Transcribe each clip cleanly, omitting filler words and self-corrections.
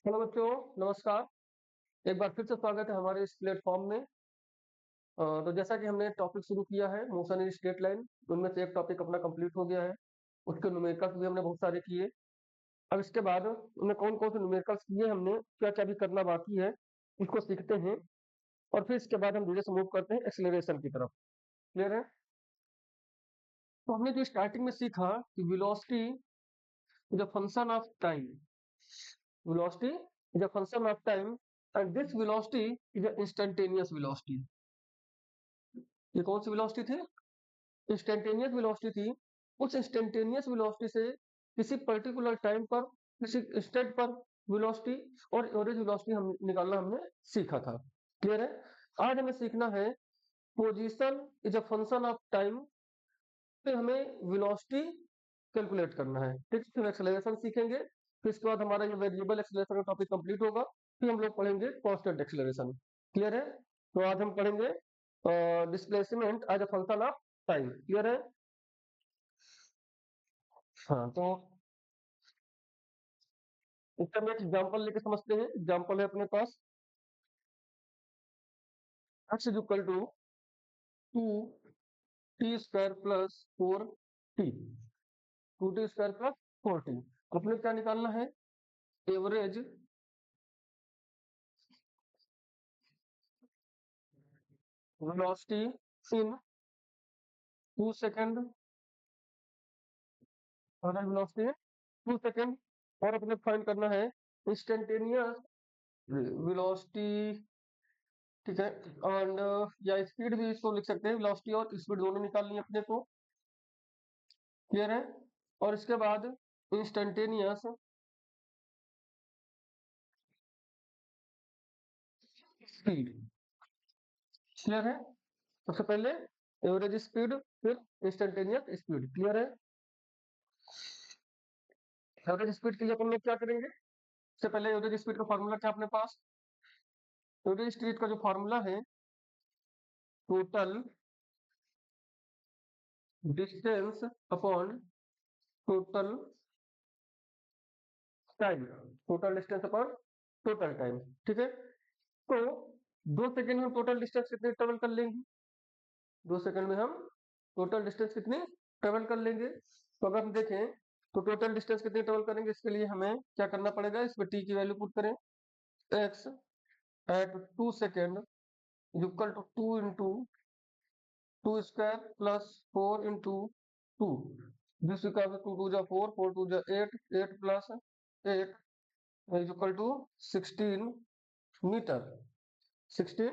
Hello बच्चों, नमस्कार। एक बार फिर से स्वागत है हमारे इस प्लेटफॉर्म में। तो जैसा कि हमने टॉपिक शुरू किया है मोशन इन स्ट्रेट लाइन, उनमें से एक टॉपिक अपना कंप्लीट हो गया है। उसके न्यूमेरिकल्स भी हमने बहुत सारे किए। अब इसके बाद उनमें कौन कौन से न्यूमेरिकल्स किए हमने, क्या क्या भी करना बाकी है, उसको सीखते हैं। और फिर इसके बाद हम धीरे से मूव करते हैं एक्सेलरेशन की तरफ। क्लियर है? तो हमने जो स्टार्टिंग में सीखा कि velocity is a function of time. velocity is a function of time and this velocity is a instantaneous velocity। ये कौन सी velocity थी? इंस्टेंटेनियस velocity थी। उस इंस्टेंटेनियस velocity से किसी पर्टिकुलर टाइम पर, किसी इंस्टेंट पर velocity और एवरेज velocity हम निकालना हमने सीखा था। क्लियर है? आज हमें सीखना है position is a function of time पे हमें velocity कैलकुलेट करना है। ठीक है, फिर एक्सेलरेशन सीखेंगे। फिर इसके बाद हमारा ये वेरिएबल एक्सेलरेशन का टॉपिक कंप्लीट होगा। फिर हम लोग पढ़ेंगे कांस्टेंट एक्सेलरेशन। क्लियर है? तो आज हम पढ़ेंगे displacement as a function of time. Clear है? हाँ, तो इसका हम एक एग्जाम्पल लेके समझते हैं। एग्जाम्पल है अपने पास x is equal to 2t² plus 4t। 2t² plus 4t। अपने क्या निकालना है? Average velocity in 2 second, velocity 2 second. और अपने फाइंड करना है इंस्टेंटेनियस वेलोसिटी। ठीक है, एंड या स्पीड भी इसको लिख सकते हैं। वेलोसिटी और स्पीड दोनों निकालनी है अपने को। क्लियर है? और इसके बाद इंस्टेंटेनियस स्पीड। क्लियर है? सबसे पहले एवरेज स्पीड, फिर इंस्टेंटेनियस स्पीड। क्लियर है? एवरेज स्पीड के लिए अपन लोग क्या करेंगे? सबसे पहले एवरेज स्पीड का फॉर्मूला क्या अपने पास? एवरेज स्पीड का जो फॉर्मूला है, total distance upon total time. Total distance upon total time. ठीक है, तो 2 सेकेंड में हम टोटल डिस्टेंस कितने ट्रेवल कर लेंगे? 2 सेकेंड में हम टोटल डिस्टेंस कितनी ट्रेवल कर लेंगे? तो अगर हम देखें तो टोटल डिस्टेंस कितनी ट्रेवल करेंगे, इसके लिए हमें क्या करना पड़ेगा? इसमें टी की वैल्यू पुट करें। X at 2 second is equal to 2 into 2² plus 4 into 2। This equal to 2 जा 4, 4 2 जा 8, 8 plus 8 is equal to 16 metre. 16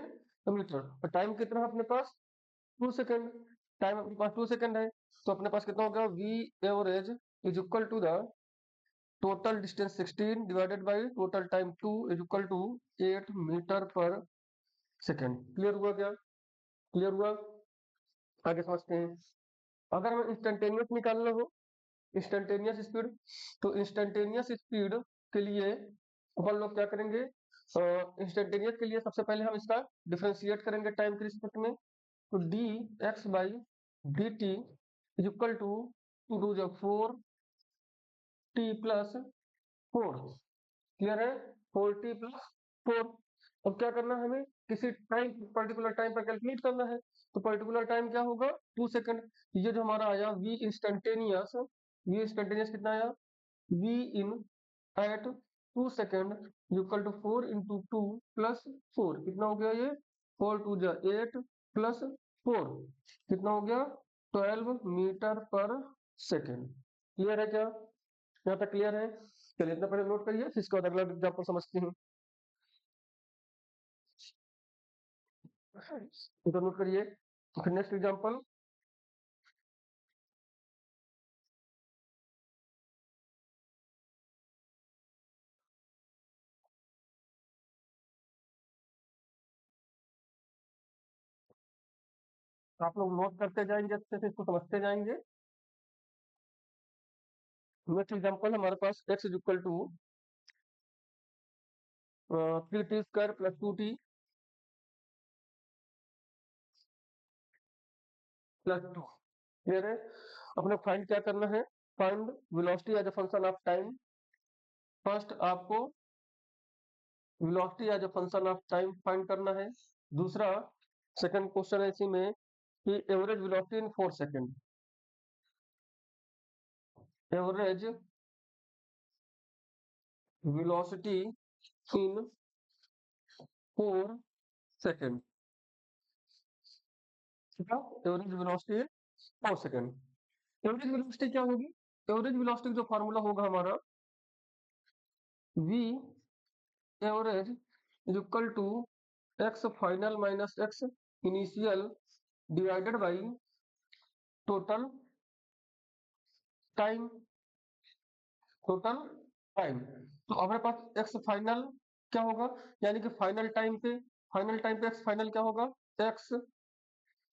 metre. और टाइम कितना है अपने पास? 2 सेकेंड। टाइम अपने पास 2 सेकेंड है, तो अपने पास कितना हो गया? V average is equal to the total distance 16 divided by total time 2 is equal to 8 metre per second. Clear हुआ क्या? क्लियर हुआ? आगे समझते हैं। अगर हमें इंस्टेंटेनियस निकालना हो, इंस्टेंटेनियस स्पीड, तो इंस्टेंटेनियस स्पीड के लिए अपन लोग क्या करेंगे? इंस्टेंटेनियस के लिए सबसे पहले हम इसका डिफरेंशिएट करेंगे टाइम के रिस्पेक्ट में। तो d x by d t is equal to 2 2 जा 4 टी प्लस 4। क्लियर है? 4t plus 4। अब क्या करना है हमें? किसी टाइम, पर्टिकुलर टाइम पर कैलकुलेट करना है। तो पर्टिकुलर टाइम क्या होगा? 2 सेकेंड। ये जो हमारा आया वी इंस्टेंटेनियस, वी इंस्टेंटेनियस कितना आया? V in at 2 second equal to 4 into 2 plus 4। कितना हो गया ये? 4 2 जा 8 प्लस 4 कितना हो गया? 12 मीटर पर सेकेंड। क्लियर है क्या? यहाँ तक क्लियर है? चलिए इतना पहले नोट करिए, फिर इसके बाद अगला एग्जाम्पल समझते हैं। तो नोट करिए। फिर नेक्स्ट एग्जाम्पल, आप लोग नोट करते जाएंगे, अच्छे से इसको समझते जाएंगे। नेक्स्ट एग्जाम्पल हमारे पास x is equal to 3t² plus 2t plus 2। Clear है? अपने फाइंड क्या करना है? Find velocity as a function of time. First आपको velocity as a function of time find करना है। दूसरा सेकंड क्वेश्चन है इसी में कि average velocity in 4 second, average velocity in 4 second, ठीक है। Average velocity in 4 second. Average velocity क्या होगी? एवरेज वेलोसिटी जो फार्मूला होगा हमारा v average is equal to x final minus x initial divided by total time, total time. तो हमारे पास x फाइनल क्या होगा, यानी कि फाइनल टाइम पे x फाइनल क्या होगा, x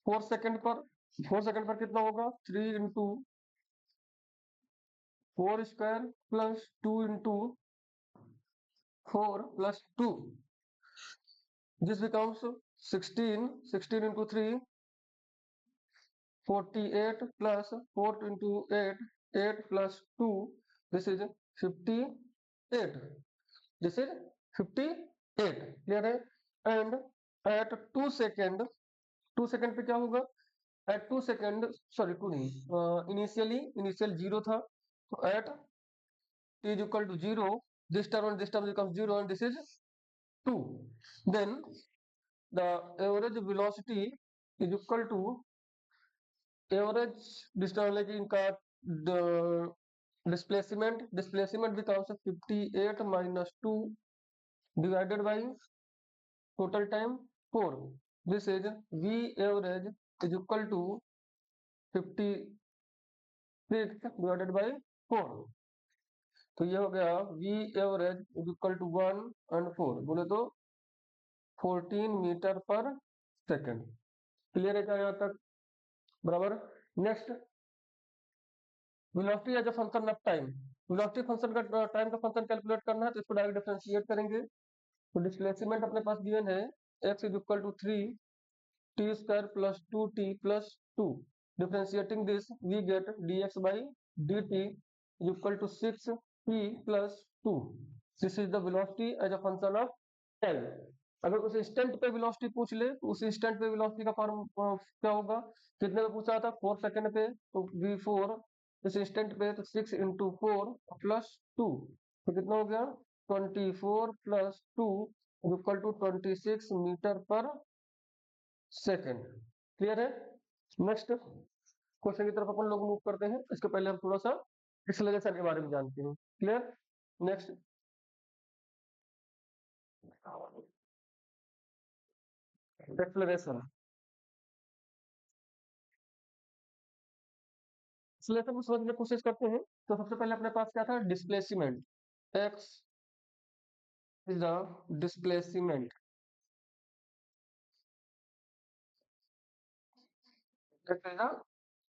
4 सेकंड पर, 4 सेकंड पर कितना होगा, 3 into 4 square plus 2 into 4 plus 2, this becomes 16, 16 into 3 48 plus 4 into 8, 8 plus 2, this is 58, this is 58, clear है। and at 2 second, 2 second पे क्या होगा, at 2 second, sorry 2 नहीं, इनिशियल 0 था, तो at t is equal to 0, this term becomes 0 and this is 2, then the average velocity is equal to average distance इनका displacement becomes 58 minus 2 divided by total time 4, this is v average is equal to 56 divided by 4, तो ये हो गया v average is equal to 1 and 4, बोले तो 14 metre per second. Clear है क्या यहाँ तक? बराबर। Next, velocity as a function of time, velocity function का टाइम का फंक्शन कैलकुलेट करना है तो इसको डायरेक्ट डिफरेंशिएट करेंगे। तो डिस्प्लेसमेंट अपने पास गिवन है x is equal to 3 t square plus 2t plus 2, differentiating this we get dx by dt is equal to 6p plus 2, this is the velocity as a function of time. अगर उस instant पे velocity पूछ ले तो उस instant पे velocity का form क्या होगा, कितने में पूछा था, 4 सेकंड पे, तो v4 इस इंस्टेंट पे तो 6 इंटू 4 प्लस 2, तो कितना हो गया 24 plus 2 equal to 26 metre per second. Clear है। नेक्स्ट क्वेश्चन की तरफ अपन लोग मूव करते हैं, इसके पहले हम थोड़ा सा एक्सेलरेशन के बारे में जानते हैं। क्लियर। नेक्स्ट, एक्सेलरेशन, एक्सेलरेशन को समझने की कोशिश करते हैं। तो सबसे पहले अपने पास क्या था, displacement, x is the displacement,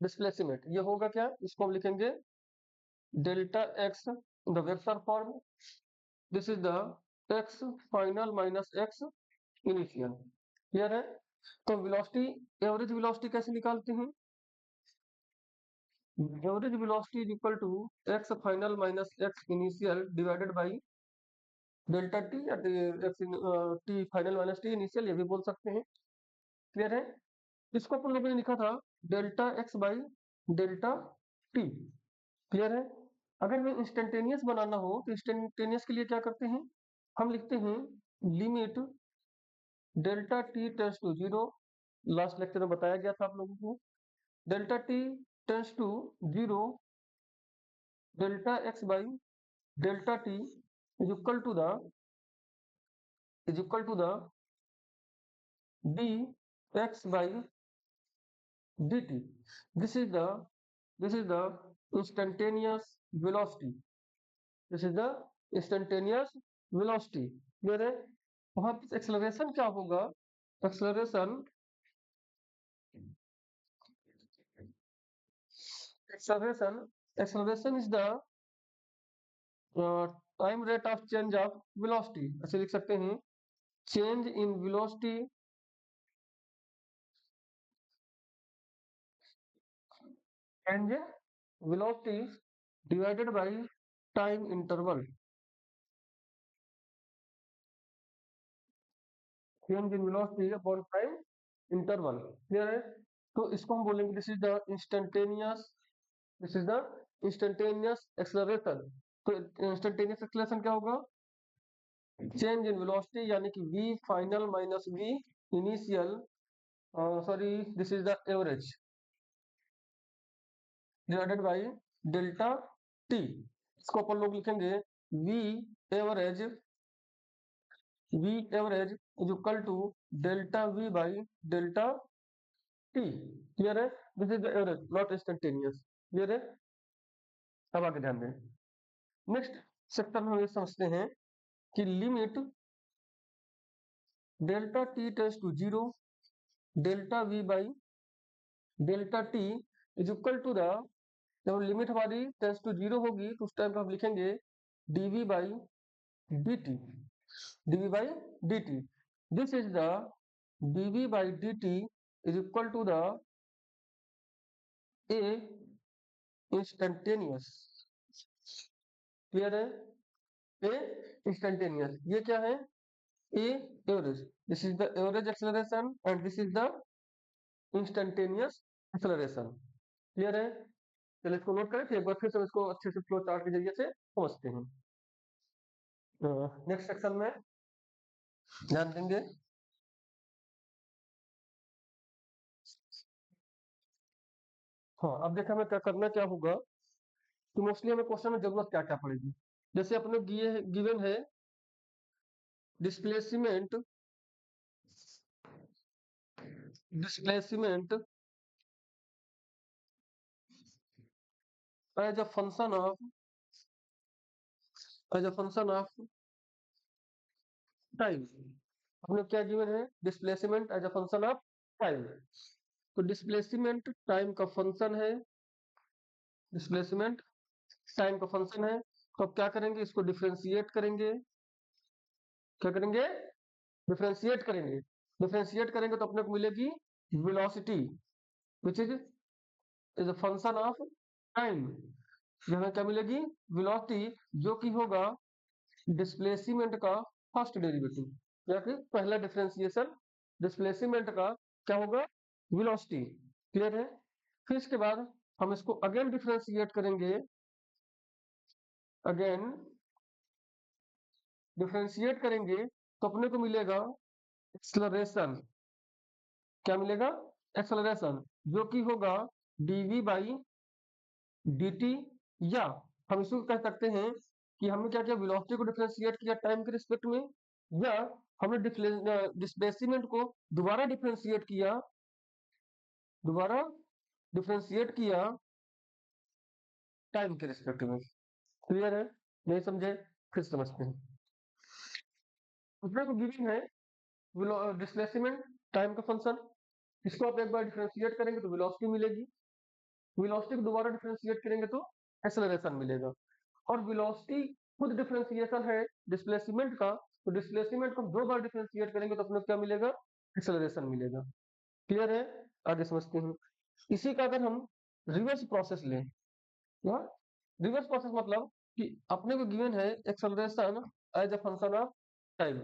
displacement ये होगा क्या, इसको हम लिखेंगे delta x in the vector form, this is the x final minus x initial. Clear है। तो वेलोसिटी, एवरेज वेलोसिटी कैसे निकालते हैं, average velocity is equal to x final minus x initial divided by delta t या t final minus t initial, ये भी बोल सकते हैं। क्लियर है। इसको अपन लोगों ने लिखा था delta x by delta T. Clear है। अगर हमें इंस्टेंटेनियस बनाना हो तो इंस्टेंटेनियस के लिए क्या करते हैं, हम लिखते हैं limit delta t tends to zero, last lecture में बताया गया था आप लोगों को, delta t tends to zero, delta x by delta t is equal to the d x by d t, this is the instantaneous velocity, this is the instantaneous velocity। Clear है। वहां पर एक्सेलरेशन क्या होगा, acceleration acceleration acceleration is the time rate of change of velocity, ऐसे लिख सकते हैं change in velocity change velocity divided by time interval, change in velocity upon time interval. Clear है? तो इसको हम बोलेंगे this is the instantaneous, this is the instantaneous acceleration. तो इंस्टेंटेनियस एक्सेलरेशन क्या होगा? चेंज इन वेलोसिटी यानी कि v final minus v initial, sorry this is the average divided by delta t। इसको अपन लोग लिखेंगे v average, v average is equal to delta v by delta t। Clear है? This is the average not instantaneous. Clear है? अब आगे ध्यान दें। नेक्स्ट सेक्शन में हम ये समझते हैं कि limit delta t tends to zero delta v by delta t is equal to the, जब लिमिट हमारी टेंस टू जीरो होगी तो उस टाइम पर हम लिखेंगे dv by dt, dv by dt। This is the dv by dt is equal to the a instantaneous. Clear है? a instantaneous, ये क्या है? a average, this is the average acceleration and this is the instantaneous acceleration. Clear है? चलिए इसको note करें, फिर एक बार फिर से इसको अच्छे से फ्लो चार्ट के जरिए से समझते हैं। नेक्स्ट सेक्शन में ध्यान देंगे। हाँ, अब देखा हमें क्या करना क्या होगा कि मोस्टली हमें क्वेश्चन में जरूरत क्या क्या पड़ेगी। जैसे अपने गिवन है displacement, displacement as a function of, as a function of time. अपने क्या गिवन है? Displacement as a function of time. तो डिस्प्लेसमेंट टाइम का फंक्शन है, डिस्प्लेसमेंट टाइम का फंक्शन है। तो अब क्या करेंगे? इसको डिफरेंशिएट करेंगे। क्या करेंगे? डिफरेंशिएट करेंगे। डिफरेंशिएट करेंगे तो अपने को मिलेगी velocity which is a function of time. हमें क्या मिलेगी? वेलोसिटी, जो कि होगा डिस्प्लेसमेंट का फर्स्ट डेरिवेटिव या फिर पहला डिफरेंशिएशन डिस्प्लेसमेंट का क्या होगा? वेलोसिटी। क्लियर है? फिर इसके बाद हम इसको अगेन डिफरेंशिएट करेंगे, अगेन डिफरेंशिएट करेंगे तो अपने को मिलेगा एक्सेलरेशन। क्या मिलेगा? एक्सेलरेशन, जो कि होगा dv बाई dt। या हम इसको कह सकते हैं कि हमने क्या किया? वेलोसिटी को डिफरेंशिएट किया टाइम के रिस्पेक्ट में, या हमने डिस्प्लेसमेंट को दोबारा डिफरेंशिएट किया, दोबारा डिफरेंशिएट किया टाइम के रिस्पेक्ट में। क्लियर है? नहीं समझे? फिर समझते हैं। दूसरे को गिवन है डिस्प्लेसमेंट टाइम का फंक्शन, इसको आप एक बार डिफरेंशिएट करेंगे तो वेलोसिटी मिलेगी, वेलोसिटी को दोबारा डिफरेंशिएट करेंगे तो एक्सेलरेशन मिलेगा। और वेलोसिटी खुद डिफरेंशिएशन है डिस्प्लेसमेंट का, तो डिस्प्लेसमेंट को दो बार डिफरेंशिएट करेंगे तो अपने को क्या मिलेगा? एक्सेलरेशन मिलेगा। क्लियर है? आगे समझते हैं। इसी का अगर हम रिवर्स प्रोसेस लें, या रिवर्स प्रोसेस मतलब कि अपने को गिवन है acceleration as a function of time,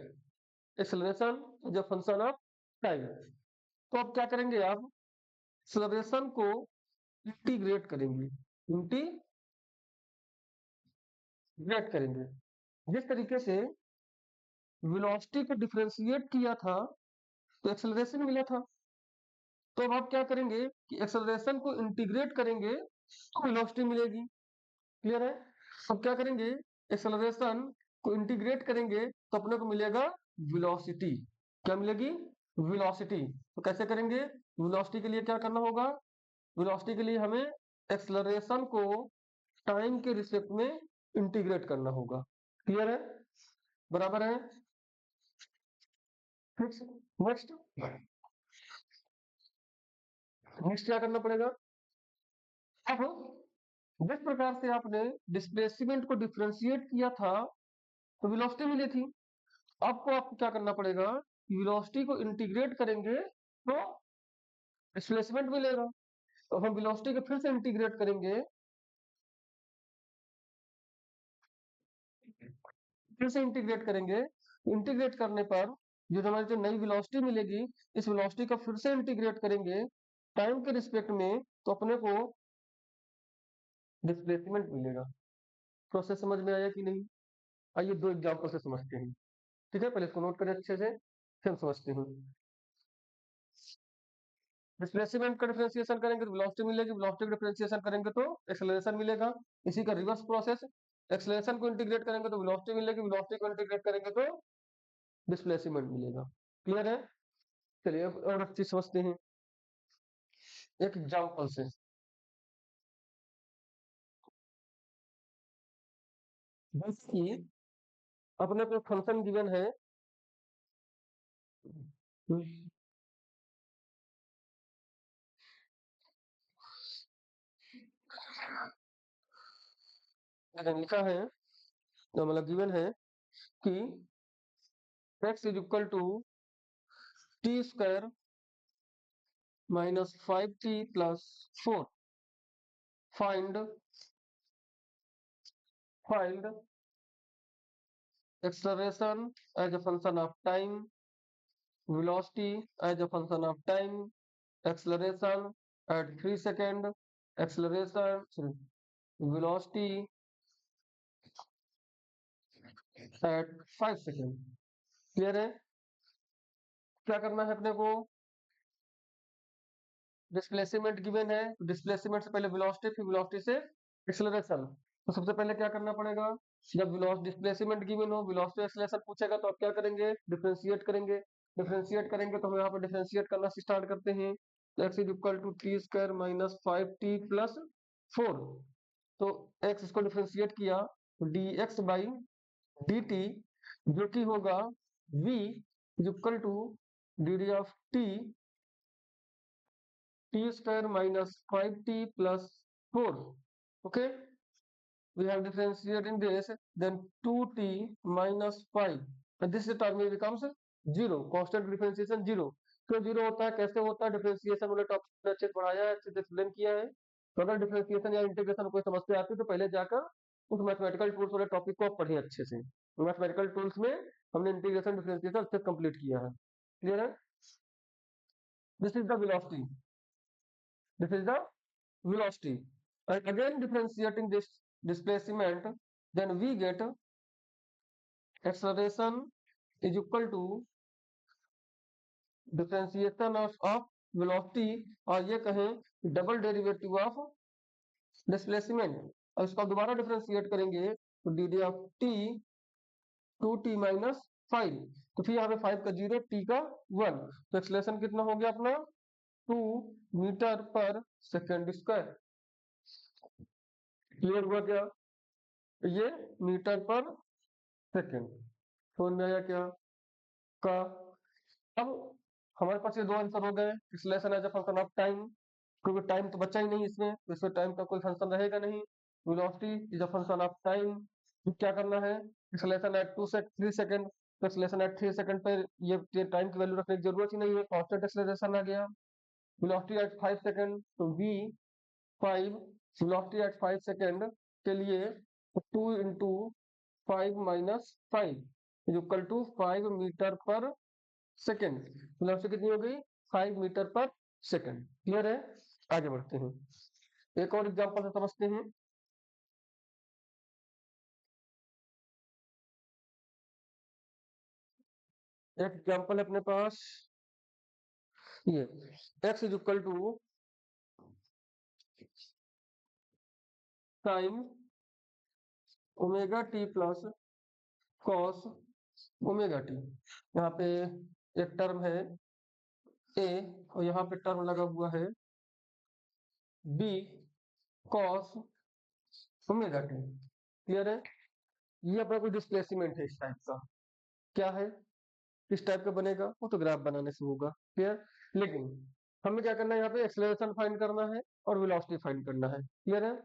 acceleration as a function of time. तो अब क्या करेंगे? आप एक्सेलरेशन को इंटीग्रेट करेंगे, इंटीग्रेट करेंगे। जिस तरीके से वेलोसिटी को डिफरेंशिएट किया था तो एक्सेलरेशन मिला था, तो अब आप क्या करेंगे कि एक्सेलरेशन को इंटीग्रेट करेंगे तो वेलोसिटी मिलेगी। क्लियर है? अब क्या करेंगे? एक्सेलरेशन को इंटीग्रेट करेंगे तो अपने को मिलेगा वेलोसिटी। क्या मिलेगी? वेलोसिटी। तो कैसे करेंगे? वेलोसिटी के लिए क्या करना होगा? वेलोसिटी के लिए हमें एक्सेलरेशन को टाइम के रिस्पेक्ट में इंटीग्रेट करना होगा। क्लियर है? बराबर है? नेक्स्ट, नेक्स्ट क्या करना पड़ेगा? अब जिस प्रकार से आपने डिस्प्लेसमेंट को डिफरेंशिएट किया था तो वेलोसिटी मिली थी, आपको क्या करना पड़ेगा? वेलोसिटी को इंटीग्रेट करेंगे तो डिस्प्लेसमेंट मिलेगा। तो हम वेलोसिटी को फिर से इंटीग्रेट करेंगे, फिर से इंटीग्रेट करेंगे। इंटीग्रेट करने पर जो हमारी जो नई वेलोसिटी मिलेगी, इस वेलोसिटी का फिर से इंटीग्रेट करेंगे टाइम के रिस्पेक्ट में, तो अपने को डिस्प्लेसमेंट मिलेगा। प्रोसेस समझ में आया कि नहीं? आइए दो एग्जांपल से समझते हैं। ठीक है, पहले इसको नोट करें अच्छे से, फिर हम समझते हैं। डिस्प्लेसमेंट का डिफरेंशिएशन करेंगे तो वेलोसिटी मिलेगी, वेलोसिटी का डिफरेंशिएशन करेंगे तो एक्सेलरेशन मिलेगा। इसी का रिवर्स प्रोसेस, एक्सेलरेशन को इंटीग्रेट करेंगे तो वेलोसिटी मिलेगी, वेलोसिटी को इंटीग्रेट करेंगे तो डिस्प्लेसमेंट मिलेगा। क्लियर है? चलिए अब और अच्छी समझते हैं एक एग्जांपल से। जैसे कि अपने को फंक्शन गिवन है, लिखा है, तो मतलब गिवन है कि x is equal to t square minus 5t+4, find find acceleration as a function of time, velocity as a function of time, acceleration at 3 second, velocity at 5 second। Clear है? क्या करना है अपने को? डिस्प्लेसमेंट गिवन है, displacement से पहले velocity, फिर वेलोसिटी से एक्सेलरेशन। तो सबसे पहले क्या करना पड़ेगा? जब वेलोसिटी डिस्प्लेसमेंट गिवन हो, वेलोसिटी एक्सेलरेशन पूछेगा तो आप क्या करेंगे? डिफरेंशिएट करेंगे। डिफरेंशिएट करेंगे तो हम यहाँ पर डिफरेंशिएट करना स्टार्ट करते हैं। तो x is equal to t square minus 5t+4। तो x इसको डिफरेंशिएट किया तो dx बाई dt, जो कि होगा v is equal to d of t square minus 5t+4. Okay, we have differentiating this, then 2t minus 5, and this term becomes 0, constant differentiation 0। क्यों zero होता है, कैसे होता है? डिफरेंशिएशन वाले टॉपिक में अच्छे से पढ़ाया है, अच्छे से एक्सप्लेन किया है। तो अगर डिफरेंशिएशन या इंटीग्रेशन कोई समस्या आती है तो पहले जाकर उस मैथमेटिकल टूल्स वाले टॉपिक को आप पढ़िए अच्छे से। मैथमेटिकल टूल्स में हमने इंटीग्रेशन डिफरेंशिएशन अच्छे से कंप्लीट किया है। क्लियर है? This is the velocity, this is the velocity, and again differentiating this displacement, then we get acceleration is equal to differentiation of velocity, और ये कहें डबल डेरिवेटिव ऑफ डिस्प्लेसमेंट। और इसको दोबारा डिफरेंशिएट करेंगे तो D D of T 2t-5, तो फिर यहाँ पे 5 का 0, t का 1, तो एक्सेलरेशन कितना हो गया अपना? 2 metre per second square. Clear हुआ क्या? ये मीटर पर सेकेंड। समझ में आया क्या? का अब हमारे पास ये दो आंसर हो गए। Acceleration as a function of time, क्योंकि टाइम तो बचा ही नहीं इसमें, तो इसमें टाइम का कोई फंक्शन रहेगा नहीं। Velocity is a function of time, तो क्या करना है? एक्सेलरेशन एट 3 सेकंड, तो एक्सेलरेशन एट 3 सेकंड पर ये टाइम की वैल्यू रखने की जरूरत ही नहीं है, कांस्टेंट एक्सेलरेशन आ गया। वेलोसिटी एट 5 सेकंड, तो v 5, वेलोसिटी एट 5 सेकंड के लिए 2 into 5 minus 5 is equal to 5 metre per second. Velocity कितनी हो गई? 5 मीटर पर सेकेंड। क्लियर है? आगे बढ़ते हैं, एक और एग्जांपल से समझते हैं। एक एग्जांपल है अपने पास, ये x is equal to sine omega t plus cos omega t. यहाँ पे एक टर्म है a और यहाँ पे टर्म लगा हुआ है b cos omega t. Clear है? ये अपना कोई डिस्प्लेसमेंट है इस टाइप का। क्या है? किस टाइप का बनेगा वो तो ग्राफ बनाने से होगा। क्लियर? लेकिन हमें क्या करना है, यहाँ पे एक्सेलरेशन फाइंड करना है और वेलोसिटी फाइंड करना है। क्लियर है?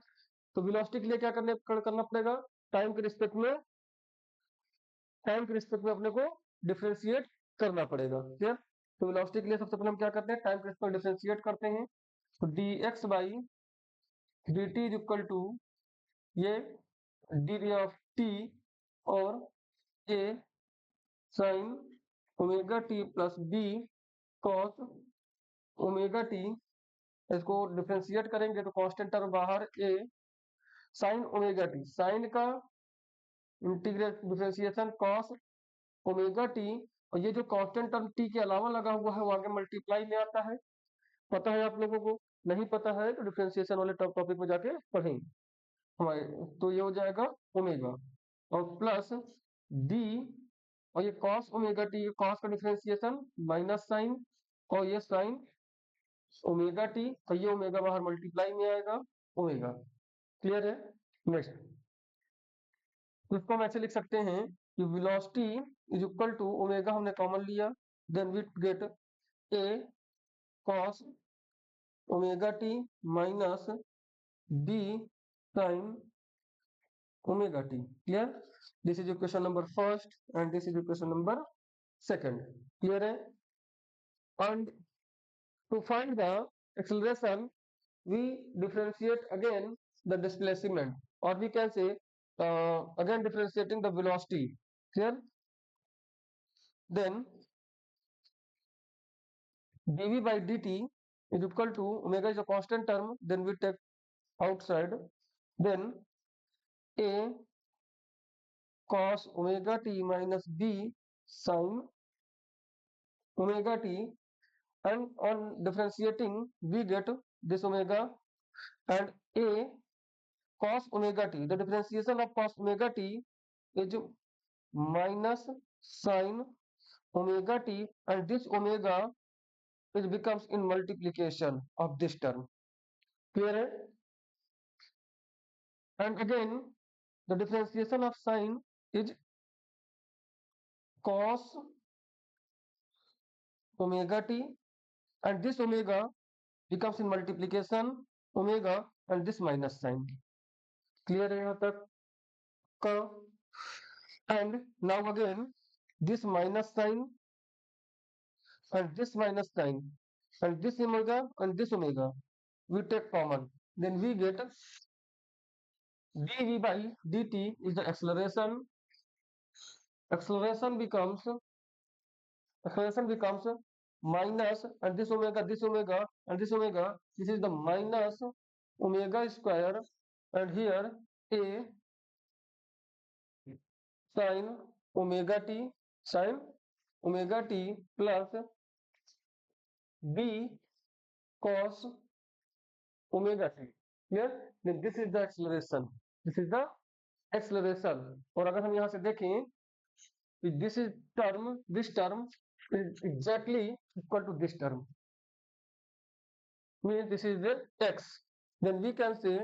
तो वेलोसिटी के लिए क्या करना पड़ेगा? टाइम के रिस्पेक्ट में, टाइम के रिस्पेक्ट में अपने को डिफरेंशिएट करना पड़ेगा। क्लियर? तो वेलोसिटी के लिए सबसे पहले हम क्या करते हैं? टाइम के रिस्पेक्ट डिफरेंशिएट करते हैं। तो dx by dt is equal to ये डी ऑफ t और a sine omega t plus b cos omega t, इसको डिफ्रेंशिएट करेंगे तो कांस्टेंट टर्म बाहर a sine omega t, sine का integrate differentiation cos omega t, और ये जो कांस्टेंट टर्म टी के अलावा लगा हुआ है वो आगे मल्टीप्लाई में आता है। पता है आप लोगों को? नहीं पता है तो डिफ्रेंशिएशन वाले टॉपिक में जाके पढ़ेंगे हमारे। तो ये हो जाएगा ओमेगा और प्लस डी, और ये कॉस ओमेगा टी, कॉस का डिफ्रेंशिएशन माइनस साइन, और ये साइन ओमेगा टी, तो ये ओमेगा बाहर मल्टीप्लाई में आएगा ओमेगा। क्लियर है? नेक्स्ट, तो इसको हम ऐसे लिख सकते हैं कि velocity is equal to omega, हमने कॉमन लिया, then we get a cos omega t minus b sine omega t. Clear? This is equation number first and this is equation number second. Clear है? And to find the acceleration we differentiate again the displacement, or we can say again differentiating the velocity. Clear? Then dv by dt is equal to, omega is a constant term, then we take outside, then a cos omega t minus b sin omega t, and on differentiating we get this omega, and a cos omega t, the differentiation of cos omega t is minus sin omega t, and this omega it becomes in multiplication of this term. Clear है? And again the differentiation of sin is cos omega t, and this omega becomes in multiplication omega and this minus sign. Clear है यहाँ तक का? And now again this minus sign and this minus sign and this omega we take common, then we get dv by dt is the acceleration. Acceleration becomes minus, and this omega and this omega, this is the minus omega square, and here a sin omega t plus b cos omega t. Clear? Then this is the acceleration. This is the acceleration. और अगर हम यहाँ से देखें this is this term is exactly equal to this term, means this is the x, then we can say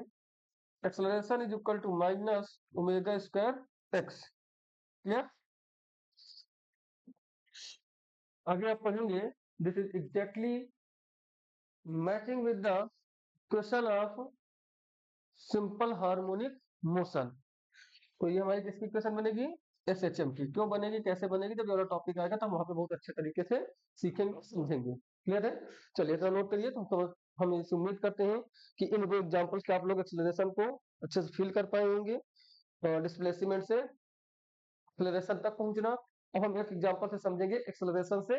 acceleration is equal to minus omega square x. Clear? आगे आप पढ़ेंगे this is exactly matching with the question of simple harmonic motion. तो ये हमारी किसकी question बनेगी? SHM की। क्यों बनेगी, कैसे बनेगी, जब वाला टॉपिक आएगा तो हम वहां पे बहुत अच्छे तरीके से सीखेंगे, समझेंगे। क्लियर है? चलिए तो नोट करिए, तो हम इस उम्मीद करते हैं कि इन दो एग्जांपल्स से आप लोग एक्सेलरेशन को अच्छे से फील कर पाए होंगे, डिस्प्लेसमेंट से एक्सेलरेशन तक पहुंचना। अब हम एक एग्जांपल से समझेंगे एक्सेलरेशन से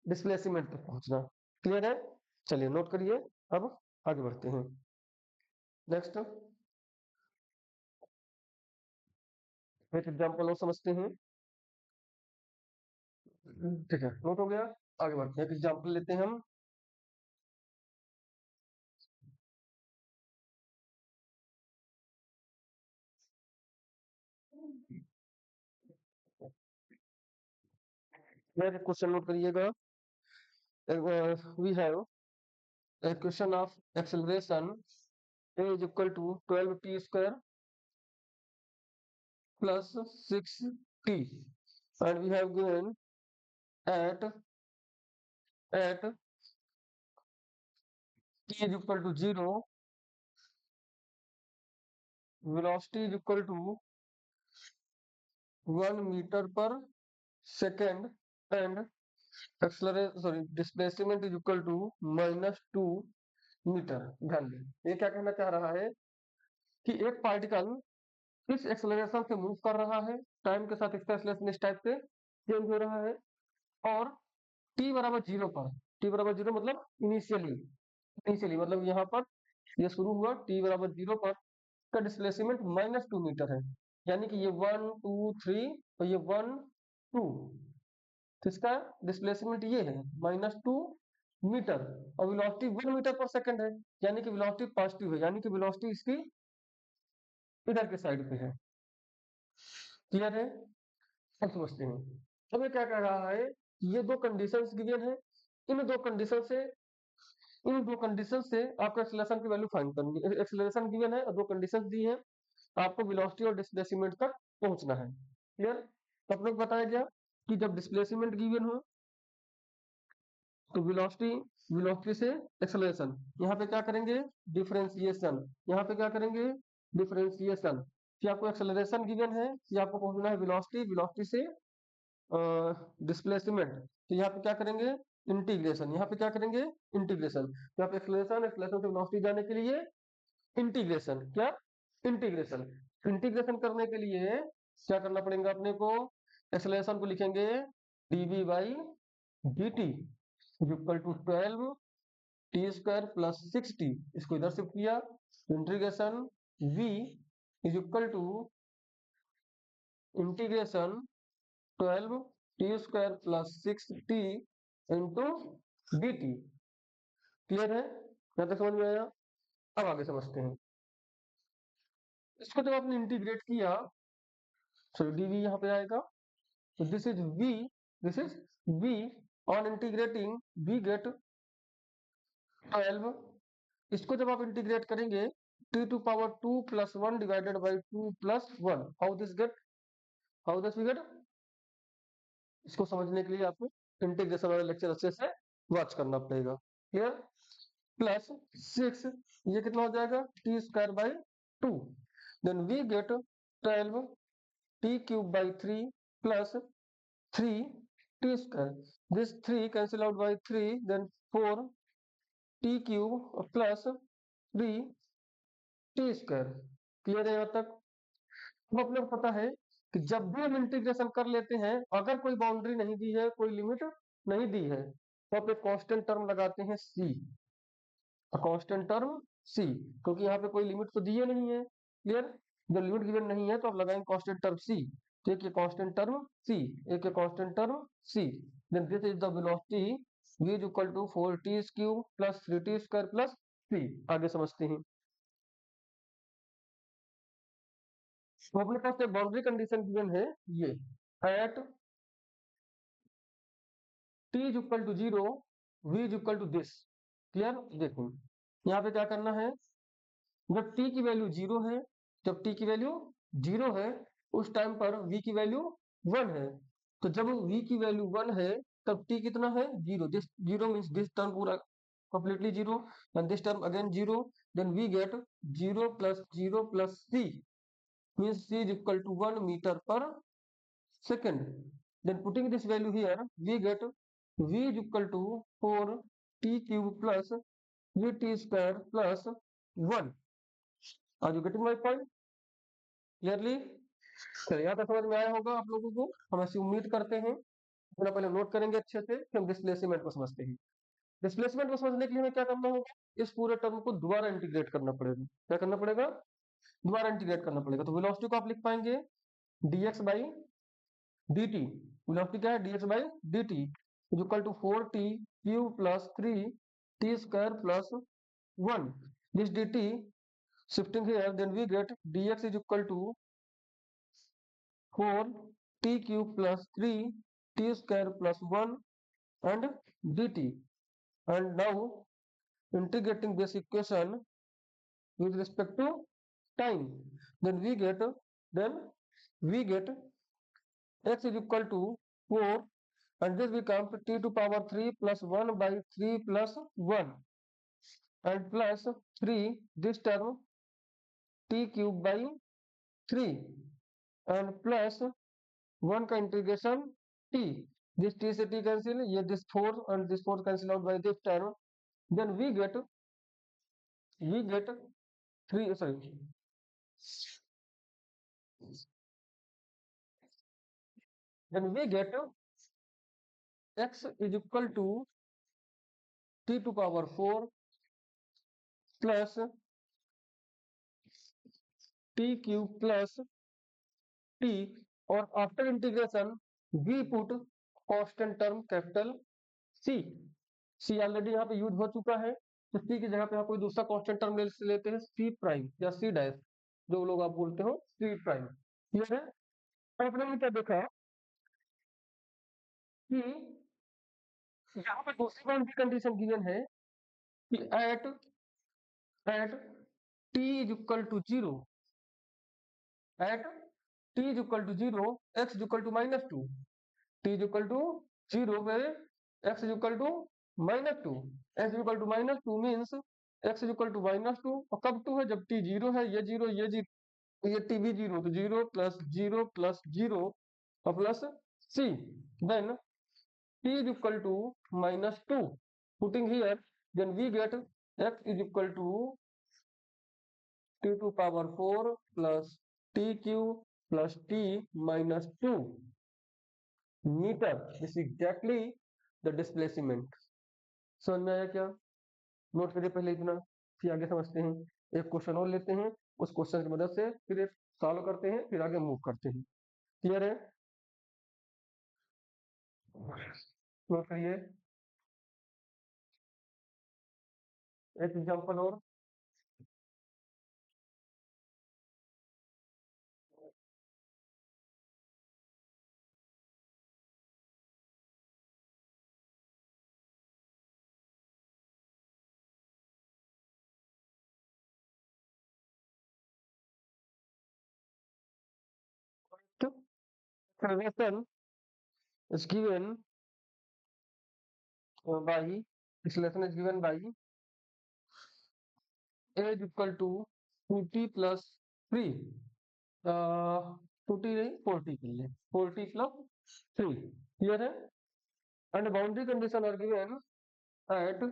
डिस्प्लेसमेंट तक पहुंचना। क्लियर है? चलिए नोट करिए, अब आगे बढ़ते हैं। नेक्स्ट एक एग्जांपल और समझते हैं। ठीक है, नोट हो गया, आगे बढ़ते हैं। एक एग्जांपल लेते हैं हम। क्वेश्चन नोट करिएगा। We have a question of acceleration a is equal to 12t square plus 6t, and we have given at t is equal to 0, velocity is equal to 1 meter per second, and displacement is equal to -2 metre. ध्यान दें, ये क्या कहना चाह रहा है कि एक पार्टिकल इस एक्सेलरेशन से मूव कर रहा है, टाइम के साथ इसका एक्सेलरेशन इस टाइप से चेंज हो रहा है, और t बराबर 0 पर, t बराबर 0 मतलब इनिशियली मतलब यहाँ पर ये शुरू हुआ t बराबर 0 पर, का डिस्प्लेसमेंट -2 मीटर है, यानी कि ये 1 2 3 और ये 1 2, तो इसका डिस्प्लेसमेंट ये है -2 मीटर, और वेलोसिटी 1 मीटर पर सेकंड है, यानी कि वेलोसिटी पॉजिटिव है, यानी कि वेलोसिटी इसकी इधर के साइड पे है। क्लियर है? अब समझते हैं। अब ये क्या कह रहा है, ये दो कंडीशंस गिवन है, इन दो कंडीशन से आपको एक्सेलरेशन की वैल्यू फाइंड करनी है। एक्सेलरेशन गिवन है और दो कंडीशंस दी है, आपको वेलोसिटी और डिस्प्लेसमेंट तक पहुंचना है। क्लियर? तो आप लोग बताया गया कि जब डिस्प्लेसमेंट गिवन हो तो वेलोसिटी से एक्सेलरेशन, यहाँ पे क्या करेंगे, डिफरेंशिएशन, यहाँ पे क्या करेंगे, डिफरेंशिएशन। कि आपको एक्सेलरेशन गिवन है कि आपको पहुंचना है वेलोसिटी से डिस्प्लेसमेंट, तो यहाँ पे क्या करेंगे, इंटीग्रेशन, यहाँ पे क्या करेंगे, इंटीग्रेशन। यहाँ पे एक्सेलरेशन से वेलोसिटी जाने के लिए इंटीग्रेशन, क्या, इंटीग्रेशन। इंटीग्रेशन करने के लिए क्या करना पड़ेगा अपने को, एक्सेलरेशन को लिखेंगे dv by dt equal to 12 t square plus 6t, इसको इधर शिफ्ट किया, integration v is equal to integration 12 t square plus 6t into dt। Clear है? यहाँ तक समझ में आया? अब आगे समझते हैं। इसको जब आपने इंटीग्रेट किया, सो dv यहाँ पे आएगा, तो this is v on integrating v get 12, इसको जब आप इंटीग्रेट करेंगे t टू पावर 2 प्लस 1 डिवाइडेड बाई 2 प्लस 1, हाउ दिस वी गेट, इसको समझने के लिए आपको इंटीग्रेशन वाला लेक्चर अच्छे से वॉच करना पड़ेगा। क्लियर? प्लस 6, ये कितना हो जाएगा, t square by 2, then we get 12 t cube by 3 plus 3 t square, this 3 cancel out by 3, then 4 t cube plus 3 t square. Clear है यहाँ तक? अब आप लोग पता है कि जब भी हम इंटीग्रेशन कर लेते हैं, अगर कोई बाउंड्री नहीं दी है, कोई लिमिट नहीं दी है, तो आप एक कांस्टेंट टर्म लगाते हैं c, कांस्टेंट टर्म c, क्योंकि यहाँ पे कोई लिमिट तो दी नहीं है। क्लियर? जब लिमिट गिवन नहीं है तो आप लगाएंगे कांस्टेंट टर्म c, तो एक कांस्टेंट टर्म c, एक constant term c, then this is the velocity v is equal to 4t cube plus 3t square plus 3। आगे समझते हैं। तो अपने पास एक बाउंड्री कंडीशन गिवन है, ये at t is equal to 0 v is equal to this. Clear? देखो यहाँ पे क्या करना है, जब t की वैल्यू 0 है, जब t की वैल्यू 0 है उस टाइम पर v की वैल्यू 1 है, तो जब v की वैल्यू 1 है तब t कितना है, 0, दिस 0 मीन्स दिस टर्म पूरा completely 0 and this term again 0, then we get 0 plus 0 plus c means c is equal to 1 meter per second. Then putting this value here, we get v is equal to 4 t cube plus vt square plus 1. Are you getting my point clearly? चलिए यहाँ तक समझ में आया होगा आप लोगों को, हम ऐसी उम्मीद करते हैं। अपना पहले नोट करेंगे अच्छे से, फिर हम डिस्प्लेसमेंट को समझते हैं। डिस्प्लेसमेंट को समझने के लिए हमें क्या करना होगा, इस पूरे टर्म को दोबारा इंटीग्रेट करना पड़ेगा। क्या करना पड़ेगा, दोबारा इंटीग्रेट करना पड़ेगा। तो वेलोसिटी को आप लिख पाएंगे dx बाई dt, वेलोसिटी क्या है, dx by dt is equal to 4t cube plus 3t square plus 1, this dt shifting here, then we get dx is equal to 4t cube plus 3t square plus 1 and dt, and now integrating this equation with respect to time, then we get x is equal to 4, and this becomes t to power 3 plus 1 by 3 plus 1 and plus 3 this term t cube by 3 and plus 1 का integration t, this t से t cancel, ये this 4 and this 4 cancel out by this term, then we get 3, sorry, then we get x is equal to t⁴ plus t³ plus t, और after integration we put constant term capital C. C already यहाँ पे use हो चुका है, तो सी की जगह पे आप कोई दूसरा कांस्टेंट टर्म लेते हैं, सी प्राइम या सी डैश, जो लोग आप बोलते हो सी प्राइम। क्लियर है? आपने क्या देखा कि यहाँ पे दूसरी बाउंड्री कंडीशन गिवन है कि at t is equal to 0, at t is equal to 0, x is equal to -2, t is equal to 0 पे x is equal to -2, x is equal to -2 means x is equal to -2, और कब 2 है? जब t 0 है, ये 0 ये 0, ये t भी 0, तो 0 प्लस 0 प्लस 0 और प्लस c, देन t is equal to -2, putting here, then we get x is equal to t⁴ plus t³ plus t minus 2 meter. This is exactly the displacement. समझ में आया क्या? नोट करिए पहले इतना, फिर आगे समझते हैं। एक क्वेश्चन और लेते हैं, उस क्वेश्चन की मदद से फिर एक सॉल्व करते हैं, फिर आगे मूव करते हैं। क्लियर है? नोट करिए एक एग्जांपल और। Relation is given by, this relation is given by a is equal to 2t plus 3, 2t नहीं 4t के लिए 4t plus 3। क्लियर है? And boundary condition are given at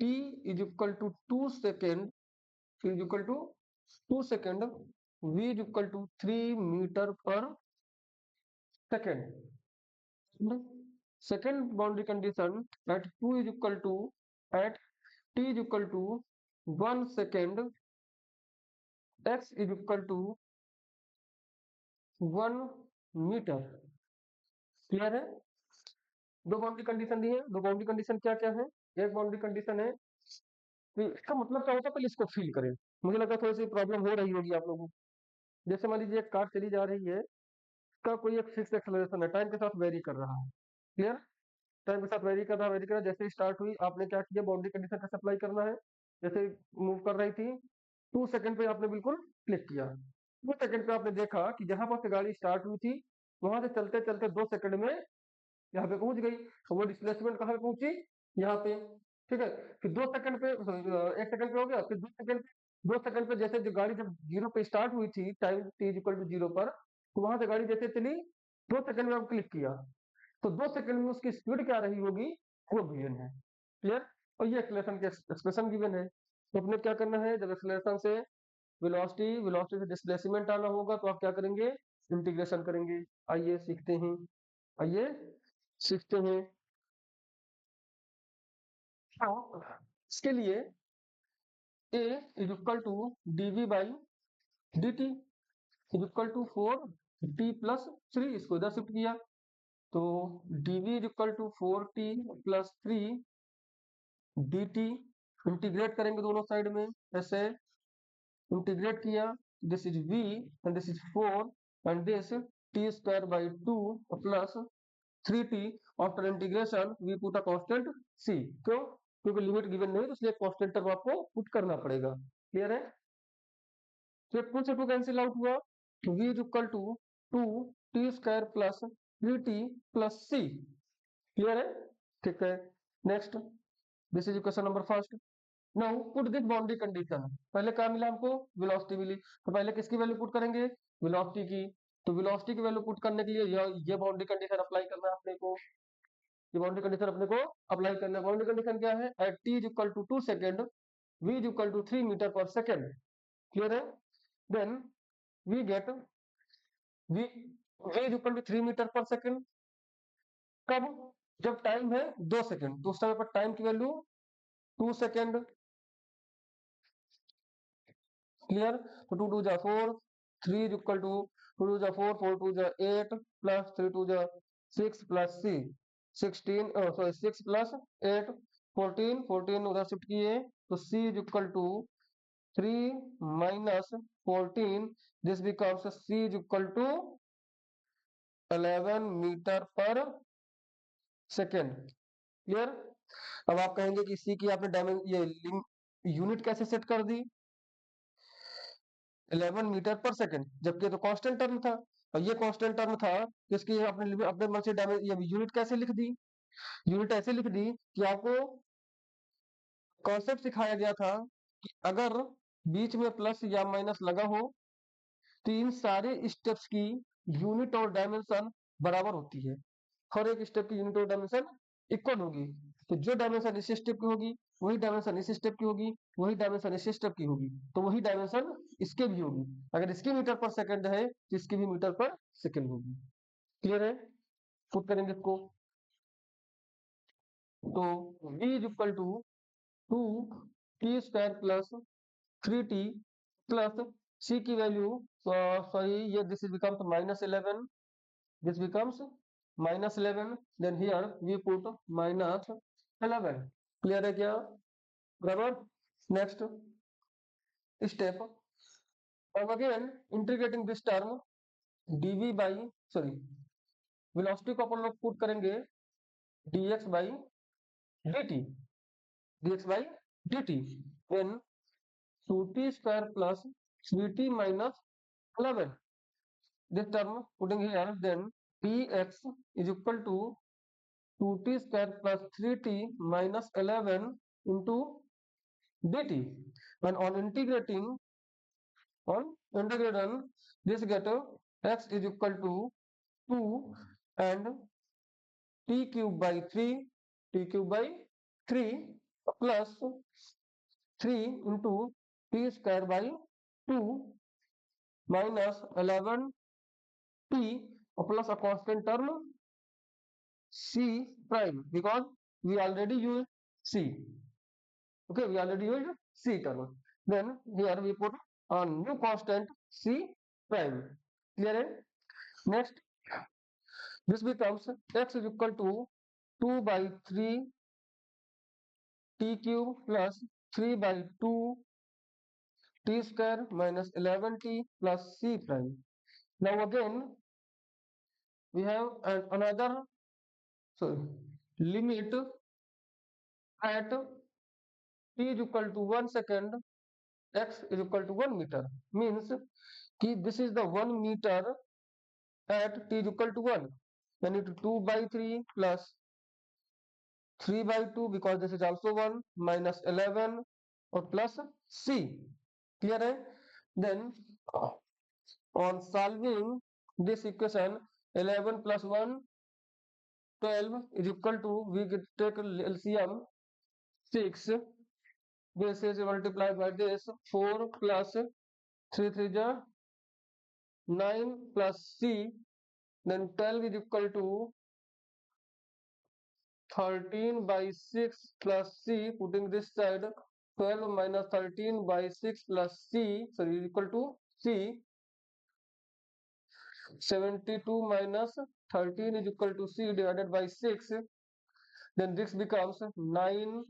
t is equal to 2 second, t is equal to 2 second, v is equal to 3 meter per second. Second boundary condition at 2 is equal to, at t is equal to 1 second, x is equal to 1 meter। Clear है? दो boundary condition दी है। दो boundary condition क्या क्या है? एक boundary condition है कि इसका मतलब क्या होता है, पहले इसको फील करें। मुझे लगा थोड़ी सी प्रॉब्लम हो रही होगी आप लोगों को। जैसे मान लीजिए एक कार चली जा रही है, इसका कोई एक फिक्स एक्सेलरेशन है, टाइम के साथ वेरी कर रहा है। क्लियर? टाइम के साथ वेरी कर रहा है, वेरी कर रहा है। जैसे ही स्टार्ट हुई, आपने क्या किया, बाउंड्री कंडीशन का अप्लाई करना है। जैसे मूव कर रही थी, 2 सेकंड पे आपने बिल्कुल क्लिक किया। 2 सेकंड पे आपने देखा कि जहां पर से गाड़ी स्टार्ट हुई थी, वहां से चलते चलते 2 सेकंड में यहाँ पे पहुंच गई। तो वो डिस्प्लेसमेंट कहाँ पे पहुंची? यहाँ पे। ठीक है? फिर 2 सेकंड पे 1 सेकंड पे हो गया, फिर 2 सेकंड पे जैसे जो गाड़ी जब 0 पे स्टार्ट हुई थी, time t is equal to 0 पर, तो वहां से गाड़ी जैसे चली, 2 सेकंड में आप क्लिक किया, तो 2 सेकंड में उसकी स्पीड क्या रही होगी, वो गिवन है। क्लियर? और ये एक्सेलरेशन के एक्सप्रेशन गिवन है। तो अपने क्या करना है, जब एक्सेलरेशन से वेलोसिटी से डिस्प्लेसमेंट आना होगा, तो आप क्या करेंगे, इंटीग्रेशन करेंगे। आइए सीखते हैं, आइए सीखते हैं। हाँ, इसके लिए a is equal to dv by dt is equal to 4t plus 3, इसको इधर शिफ्ट किया, तो dv is equal to 4t plus 3 dt, integrate करेंगे दोनों साइड में, ऐसे इंटीग्रेट किया, this is v and this is 4 and this t² by 2 plus 3t। After integration we put a constant c। क्यों? क्योंकि लिमिट गिवन नहीं, तो इसलिए कांस्टेंट टर्म आपको पुट करना पड़ेगा। क्लियर है? तो 2 से 2 कैंसिल आउट हुआ, तो v is equal to 2t² plus 3t plus c। Clear है? ठीक है, next, this is equation number first. Now put this boundary condition. पहले क्या मिला हमको, वेलोसिटी मिली, तो पहले किसकी वैल्यू पुट करेंगे, वेलोसिटी की। तो वेलोसिटी की वैल्यू पुट करने के लिए ये बाउंड्री कंडीशन अप्लाई करना है अपने को। ये बाउंड्री कंडीशन अपने को अप्लाई करना है। बाउंड्री कंडीशन क्या है, at t is equal to 2 second, v is equal to 3 metre per second. Clear है? Then we get v is equal to 3 metre per second, कब? जब टाइम है 2 सेकंड, तो उस समय पर टाइम की वैल्यू 2 सेकंड। क्लियर? तो 2 2 जा 4, 3 इज इक्वल टू 2 2 जा 4, 4 2 जा 8 प्लस 3 2 जा 6 प्लस सी 16, सॉरी 6 प्लस 8 14, 14 उधर शिफ्ट किए तो c is equal to 3 minus 14, this becomes c is equal to 11 metre per second. Clear? अब आप कहेंगे कि सी की आपने ये यूनिट कैसे सेट कर दी? 11 मीटर पर सेकंड, जबकि तो कांस्टेंट टर्म था, और ये कांस्टेंट टर्म था, तो इसकी आपने अपने मन से ये यूनिट कैसे लिख दी? यूनिट ऐसे लिख दी कि आपको कॉन्सेप्ट सिखाया गया था कि अगर बीच में प्लस या माइनस लगा हो तो इन सारे स्टेप्स की यूनिट और डायमेंशन बराबर होती है। हर एक स्टेप की यूनिट और डायमेंशन इक्वल होगी। तो जो डायमेंशन इस स्टेप की होगी वही डायमेंशन इस स्टेप की होगी, वही डायमेंशन इस स्टेप की होगी, तो वही डायमेंशन इसके भी होगी। अगर इसकी मीटर पर सेकंड है तो इसकी भी मीटर पर सेकंड होगी। क्लियर है? पुट करेंगे इसको, तो v is equal to 2t² plus 3t plus c की वैल्यू, सॉरी ये this becomes -11, this becomes -11, then here we put -11। Clear है क्या? बराबर। नेक्स्ट स्टेप, अब again integrating this term dv by, sorry velocity को अपन लोग पुट करेंगे dx by dt, dx by dt, then 2t² plus 3t minus 11, this term putting here, then dx is equal to 2t² plus 3t minus 11 into dt, and on integration this get x is equal to 2 and t cube by 3 plus 3 into t square by 2 minus 11t plus a constant term c prime, because we already used c. Okay, we already used c term. Then here we put a new constant c prime. Clear है? Next, this becomes x is equal to 2 by 3 t cube plus 3 by 2 t square minus 11t plus c prime. Now again we have another, sorry, limit at t is equal to 1 second, x is equal to 1 meter, means कि this is the 1 meter at t is equal to 1, then it 2 by 3 plus 3 by 2, because this is also 1, minus 11 or plus c. Clear है? Then on solving this equation, 11 plus 1 12 is equal to, we get take LCM 6, this is multiplied by this 4 plus 3 3 ja 9 plus c, then 12 is equal to 13 by 6 plus c, putting this side 12 minus 13 by 6 plus c, sorry, equal to c, 72 minus 13 is equal to c divided by 6, then this becomes 9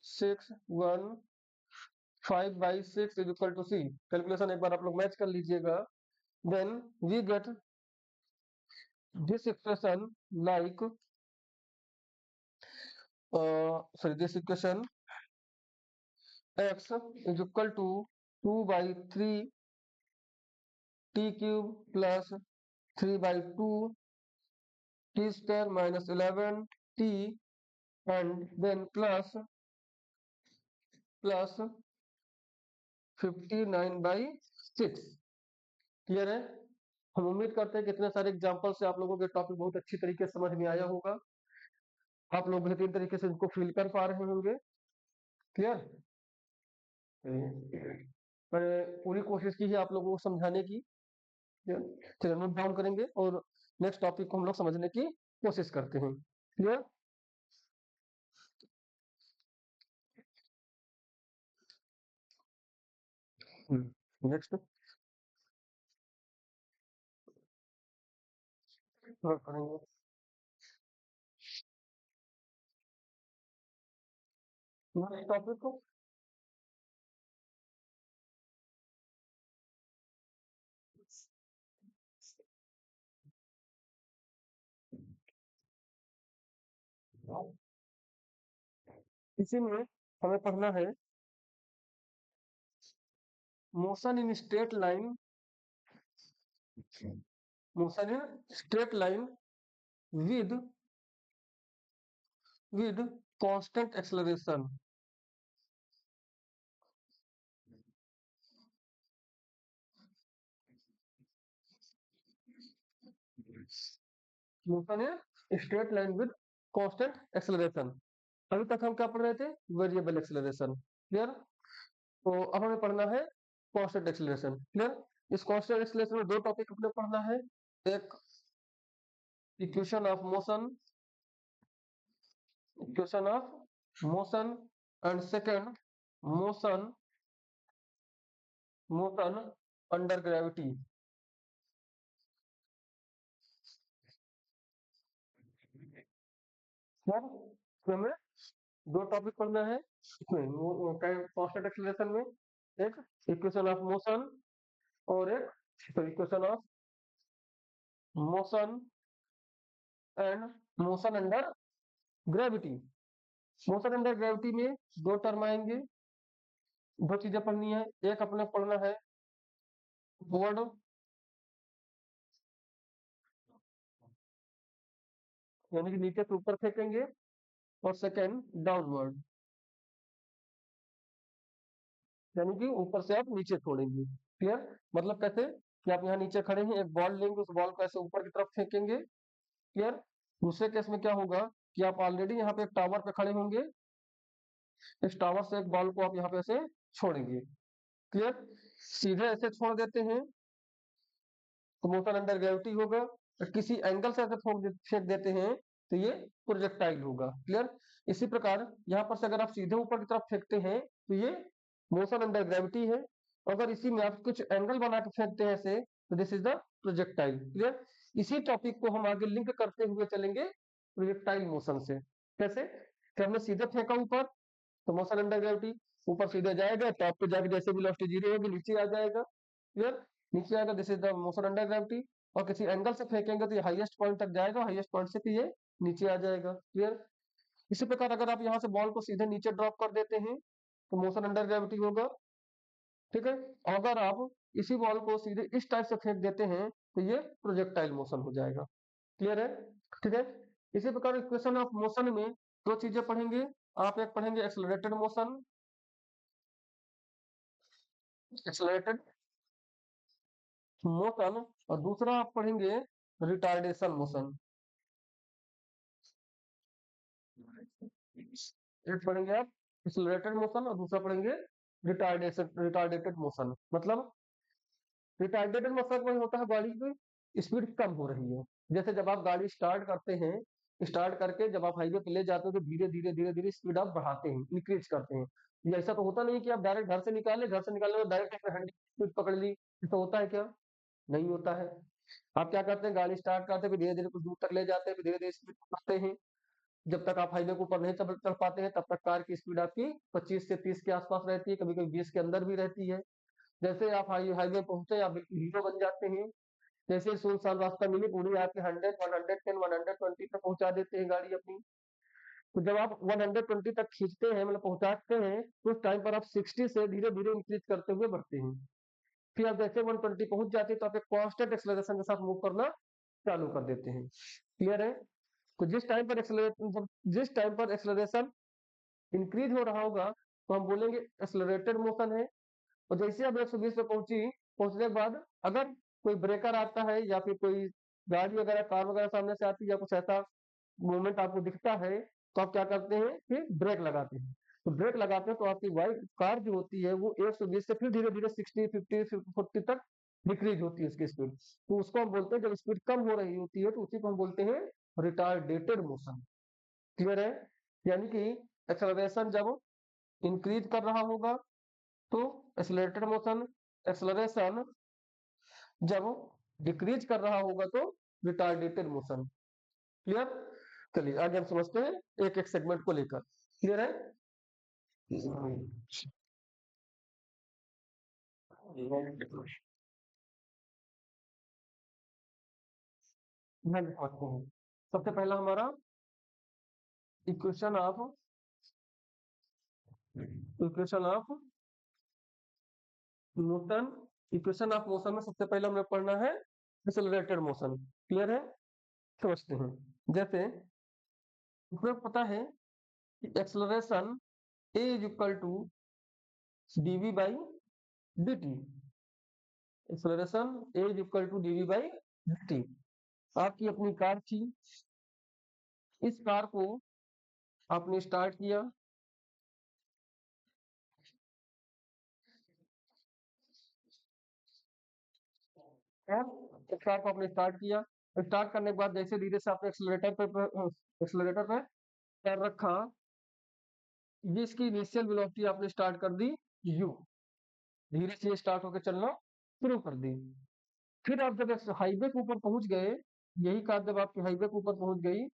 6 1 5 by 6 is equal to c। Calculation एक बार आप लोग match कर लीजिएगा। then we get this expression like sorry, this equation x is equal to 2 by 3 t cube plus 3 by 2 t square minus 11 t, and then plus 59 by 6। Clear है? हम उम्मीद करते हैं कि इतने सारे एग्जाम्पल से आप लोगों के टॉपिक बहुत अच्छी तरीके से समझ में आया होगा, आप लोग बेहतरीन तरीके से इनको फील कर पा रहे होंगे। क्लियर? मैंने पूरी कोशिश की है आप लोगों को समझाने की। चलिए नोट डाउन करेंगे और नेक्स्ट टॉपिक को हम लोग समझने की कोशिश करते हैं। क्लियर? नेक्स्ट नोट करेंगे। नेक्स्ट टॉपिक को इसी में हमें पढ़ना है motion in straight line, motion in straight line with with constant acceleration। Motion in straight line with constant acceleration. अभी तक हम क्या पढ़ रहे थे? Variable acceleration. क्लियर? तो अब हमें पढ़ना है कांस्टेंट एक्सेलरेशन। क्लियर? इस कांस्टेंट एक्सेलरेशन में दो टॉपिक अपने पढ़ना है। एक equation of motion, equation of motion, and second motion, motion under gravity. हमें दो टॉपिक पढ़ना है कांस्टेंट एक्सेलरेशन में, एक इक्वेशन ऑफ मोशन और एक equation of motion and motion under gravity. Motion under gravity में दो टर्म आएंगे, दो चीजें पढ़नी है। एक अपने पढ़ना है बोर्ड, यानी कि नीचे से ऊपर फेंकेंगे, और सेकेंड डाउनवर्ड, यानी कि ऊपर से आप नीचे छोड़ेंगे। क्लियर? मतलब कैसे कि आप यहाँ नीचे खड़े हैं, एक बॉल लेंगे, उस बॉल को ऐसे ऊपर की तरफ फेंकेंगे। क्लियर? दूसरे केस में क्या होगा कि आप ऑलरेडी यहाँ पे एक टावर पे खड़े होंगे, इस टावर से एक बॉल को आप यहाँ पे ऐसे छोड़ेंगे। क्लियर? सीधे ऐसे छोड़ देते हैं तो मोशन अंडर ग्रेविटी होगा, और किसी एंगल से ऐसे फेंक देते हैं तो ये प्रोजेक्टाइल होगा। क्लियर? इसी प्रकार यहाँ पर से अगर आप सीधे ऊपर की तरफ फेंकते हैं तो ये मोशन अंडर ग्रेविटी है, अगर इसी में आप कुछ एंगल बना के फेंकते हैं ऐसे तो this is the projectile. Clear? इसी टॉपिक को हम आगे लिंक करते हुए चलेंगे प्रोजेक्टाइल मोशन से। कैसे कि हमने सीधे फेंका ऊपर तो मोशन अंडर ग्रेविटी, ऊपर सीधे जाएगा, टॉप पे जाके जैसे वेलोसिटी जीरो होगी नीचे आ जाएगा। क्लियर? नीचे आएगा, this is the motion under gravity. और किसी एंगल से फेंकेंगे तो ये हाईएस्ट पॉइंट तक जाएगा, हाईएस्ट पॉइंट से फिर ये नीचे आ जाएगा। क्लियर? इसी प्रकार अगर आप यहाँ से बॉल को सीधे नीचे ड्रॉप कर देते हैं तो मोशन अंडर ग्रेविटी होगा। ठीक है? अगर आप इसी बॉल को सीधे इस टाइप से फेंक देते हैं तो ये प्रोजेक्टाइल मोशन हो जाएगा। क्लियर है? ठीक है? इसी प्रकार इक्वेशन ऑफ मोशन में दो चीजें पढ़ेंगे। आप एक पढ़ेंगे एक्सेलरेटेड मोशन, एक्सेलरेटेड मोशन, और दूसरा आप पढ़ेंगे रिटार्डेशन मोशन। एक पढ़ेंगे आप एक्सेलरेटेड मोशन और दूसरा पढ़ेंगे रिटार्डेशन, रिटार्डेटेड मोशन। मतलब रिटार्डेटेड मोशन में होता है गाड़ी की स्पीड कम हो रही है। जैसे जब आप गाड़ी स्टार्ट करते हैं, स्टार्ट करके जब आप हाईवे पे ले जाते हो तो धीरे धीरे धीरे धीरे स्पीड आप बढ़ाते हैं, इंक्रीज करते हैं। ये ऐसा तो होता नहीं कि आप डायरेक्ट घर से निकाले, घर से निकालने में डायरेक्ट अपने हंड्रेड स्पीड पकड़ ली, ऐसा होता है क्या? नहीं होता है। आप क्या करते हैं, गाड़ी स्टार्ट करते हैं, फिर धीरे धीरे कुछ दूर तक ले जाते हैं, फिर धीरे धीरे स्पीड बढ़ाते हैं। जब तक आप हाईवे के ऊपर नहीं चढ़ पाते हैं तब तक कार की स्पीड आपकी 25 से 30 के आसपास रहती है, कभी कभी 20 के अंदर भी रहती है। जैसे आप हाईवे पहुंचे आप बिल्कुल हीरो बन जाते हैं। जैसे ही सुनसान रास्ता मिले पूरी आपके 100, 110, 120 तक पहुंचा देते हैं गाड़ी अपनी। तो जब आप 120 तक खींचते हैं, मतलब पहुंचाते हैं, तो उस टाइम पर आप 60 से धीरे धीरे इंक्रीज करते हुए बढ़ते हैं। फिर आप जैसे 120 पहुंच जाते हैं तो आप एक कांस्टेंट एक्सेलरेशन के साथ मूव करना चालू कर देते हैं। क्लियर है? तो जिस टाइम पर एक्सेलरेशन इंक्रीज हो रहा होगा तो हम बोलेंगे एक्सेलरेटेड मोशन है। और जैसे अब 120 पे पहुंचने के बाद अगर कोई ब्रेकर आता है या फिर कोई गाड़ी वगैरह कार वगैरह सामने से आती है या कुछ ऐसा मूवमेंट आपको दिखता है तो आप क्या करते हैं कि ब्रेक लगाते हैं। तो ब्रेक लगाते हैं तो आपकी वाइट कार जो होती है वो 120 से फिर धीरे धीरे 60, 50, 40 तक डिक्रीज होती है उसकी स्पीड, तो उसको हम बोलते हैं, जब स्पीड कम हो रही होती है तो उसी को हम बोलते हैं रिटार्डेटेड मोशन। क्लियर है? यानी कि एक्सेलरेशन जब इंक्रीज कर रहा होगा तो एक्सेलरेटेड मोशन, एक्सेलरेशन जब डिक्रीज कर रहा होगा तो रिटार्डेटेड मोशन। क्लियर? चलिए आगे हम समझते हैं एक एक सेगमेंट को लेकर। क्लियर है? ध्यान समझते हैं। सबसे पहला हमारा equation of motion. Equation of motion में सबसे पहले हमें पढ़ना है एक्सेलरेटेड मोशन। क्लियर है? समझते हैं। जैसे हमें पता है कि acceleration a is equal to dv by dt। Acceleration a is equal to dv by dt। आपकी अपनी कार थी, इस कार को आपने स्टार्ट किया, इस कार को आपने स्टार्ट किया। स्टार्ट करने के बाद जैसे धीरे से आपने एक्सेलरेटर पे पैर रखा, जिसकी इनिशियल वेलोसिटी आपने स्टार्ट कर दी u, धीरे से स्टार्ट होकर चलना शुरू कर दी। फिर आप जब हाईवे के ऊपर पहुंच गए, यही कार जब आपकी हाईवे के ऊपर पहुंच गई,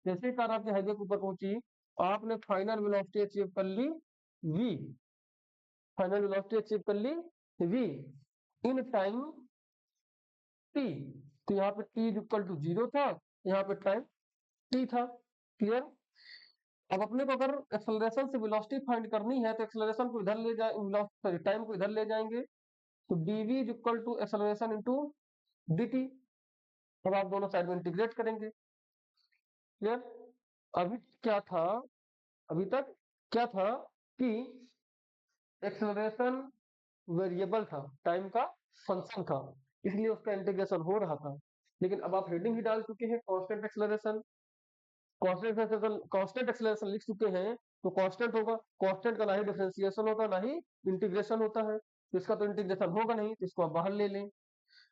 जैसे कार आपके हाईवे के ऊपर पहुंची, आपने फाइनल वेलोसिटी अचीव कर ली v, फाइनल वेलोसिटी अचीव कर ली v इन टाइम t। तो यहाँ पे t इक्वल टू 0 था, यहाँ पे टाइम t था। क्लियर? अब अपने को अगर एक्सेलरेशन से वेलोसिटी फाइंड करनी है तो एक्सेलरेशन को इधर ले जाए, सॉरी टाइम को इधर ले जाएंगे, तो dv is equal to acceleration into dt। अब आप दोनों साइड में इंटीग्रेट करेंगे। क्लियर? अभी क्या था, अभी तक क्या था कि एक्सेलरेशन वेरिएबल था, टाइम का फंक्शन था, इसलिए उसका इंटीग्रेशन हो रहा था। लेकिन अब आप हेडिंग ही डाल चुके हैं कांस्टेंट एक्सेलरेशन, कांस्टेंट एक्सेलरेशन लिख चुके हैं, तो कांस्टेंट होगा। कांस्टेंट का ना ही डिफरेंशिएशन होता ना ही इंटीग्रेशन होता है, तो इसका तो इंटीग्रेशन होगा नहीं, तो इसको आप बाहर ले लें।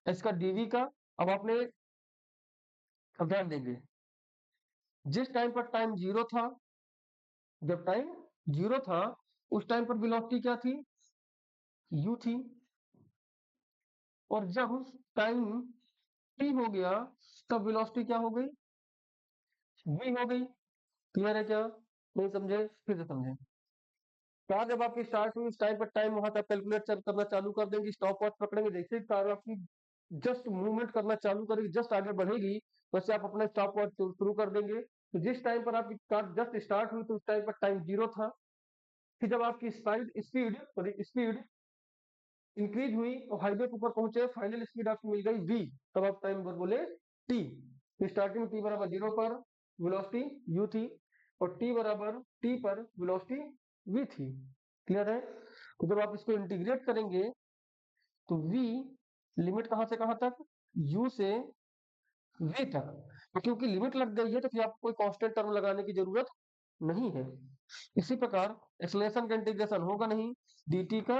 इसका डीवी का अब आपने, अब ध्यान देंगे, जिस टाइम पर टाइम जीरो था, जब टाइम जीरो था उस टाइम पर वेलोसिटी क्या थी, u थी। और जब टाइम t हो गया तब वेलोसिटी क्या हो गई, v हो गई। क्लियर है क्या? नहीं समझे? फिर से समझे। कार जब आपकी स्टार्ट हुई, उस टाइम पर टाइम वहां तक कैलकुलेट करना चालू कर देंगे, स्टॉप वॉच पकड़ेंगे, जैसे ही कार आपकी जस्ट मूवमेंट करना चालू करेगी, जस्ट आगे बढ़ेगी, वैसे आप अपना स्टॉप वॉच शुरू कर देंगे। तो जिस टाइम पर आपकी कार जस्ट स्टार्ट हुई तो उस टाइम पर टाइम जीरो था। फिर जब आपकी स्पीड स्पीड इंक्रीज हुई और हाईवे के ऊपर पहुंचे, फाइनल स्पीड आपको मिल गई v, तब आप टाइम पर बोले t। तो स्टार्टिंग में t बराबर 0 पर वेलोसिटी u थी और t बराबर t पर वेलोसिटी v थी। क्लियर है? तो जब आप इसको इंटीग्रेट करेंगे तो v लिमिट कहां से कहां तक, u से v तक। तो क्योंकि लिमिट लग गई है तो फिर आपको कोई कांस्टेंट टर्म लगाने की जरूरत नहीं है। इसी प्रकार एक्सेलरेशन का इंटीग्रेशन होगा नहीं, dt का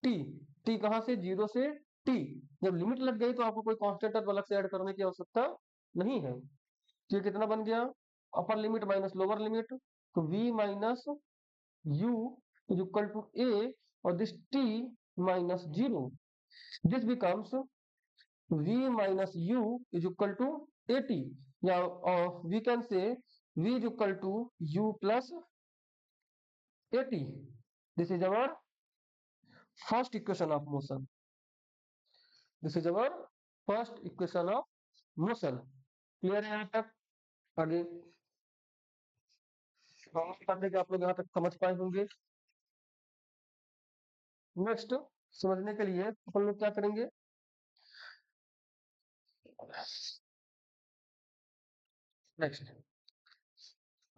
t, t कहां से, 0 से t। जब लिमिट लग गई तो आपको कोई कांस्टेंट टर्म अलग से ऐड करने की आवश्यकता नहीं है। तो ये कितना बन गया, upper limit minus lower limit, तो v minus u is equal to a, और this t minus 0, this becomes v minus u is equal to 80, या we can say v is equal to u plus 80। This is our first equation of motion, this is our first equation of motion. Clear है यहाँ तक? आगे करने के आप लोग यहाँ तक समझ पाए होंगे। नेक्स्ट समझने के लिए अपन लोग क्या करेंगे, नेक्स्ट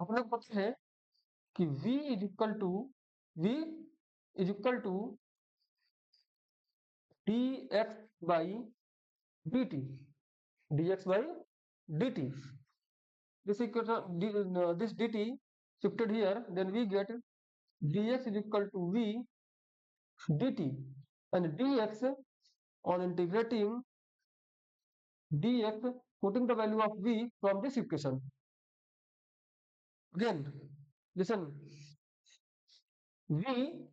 अपन लोग पता है कि v is equal to v is equal to dx by dt, dx by dt। This equation, this dt shifted here, then we get dx is equal to v dt, and dx on integrating dx, putting the value of v from this equation. Again, listen, v,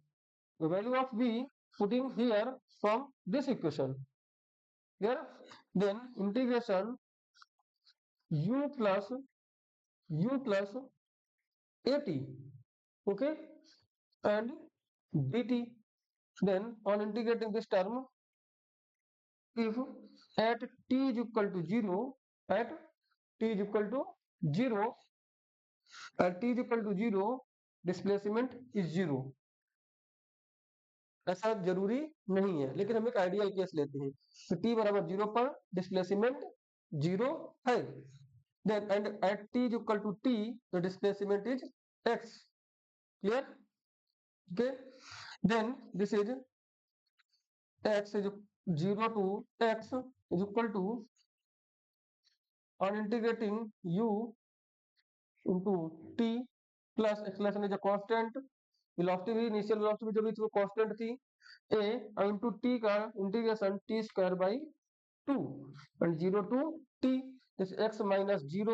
the value of v putting here from this equation. Here, then integration u plus at, okay, and dt. Then on integrating this term, if at t is equal to 0, at t is equal to 0, at t is equal to 0, displacement is 0। ऐसा जरूरी नहीं है, लेकिन हम एक ideal case लेते हैं तो t बराबर 0 पर डिस्प्लेसमेंट 0 है। then and at t is equal to t, the displacement is x, clear, okay, then this is x is 0 to x is equal to, on integrating u into t plus acceleration is a constant, velocity भी initial velocity जब इसको constant थी a into t का integration t square by 2 and 0 to t, this x minus 0